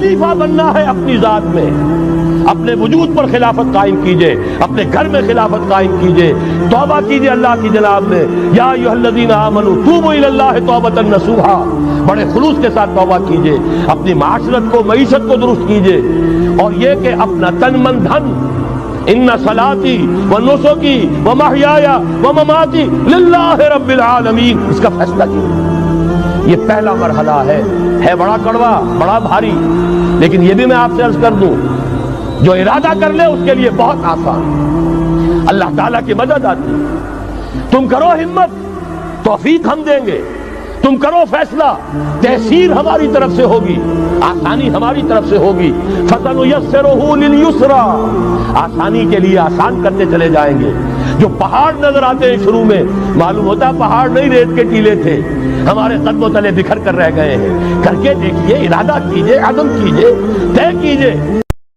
खलीफा बनना है अपनी जात में, अपने वजूद पर खिलाफत कायम कीजिए, अपने घर में खिलाफत कायम कीजिए, तौबा कीजिए अल्लाह की जनाब में। या अय्युहल्लज़ीना आमनू तूबू इलल्लाहि तौबतन नसूहा, बड़े खुलूस के साथ तौबा कीजिए, अपनी माशरत को, मईशत को दुरुस्त कीजिए। और ये कि अपना तन मन धन, इन्ना सलाती व नुसुकी व महयाया व ममाती लिल्लाहि रब्बिल आलमीन, इसका फैसला कीजिए। ये पहला मरहला है बड़ा कड़वा, बड़ा भारी, लेकिन ये भी मैं आपसे अर्ज कर दूं, जो इरादा कर ले उसके लिए बहुत आसान, अल्लाह ताला की मदद आती है। तुम करो हिम्मत, तौफीक हम देंगे, तुम करो फैसला, तहसीर हमारी तरफ से होगी, आसानी हमारी तरफ से होगी। फसनुयस्सिरुहु लिलयुस्रा, आसानी के लिए आसान करते चले जाएंगे। जो पहाड़ नजर आते हैं शुरू में, मालूम होता पहाड़ नहीं, रेत के टीले थे, हमारे कदमों तले बिखर कर रह गए हैं। करके देखिए, इरादा कीजिए, अज़म कीजिए, तय कीजिए।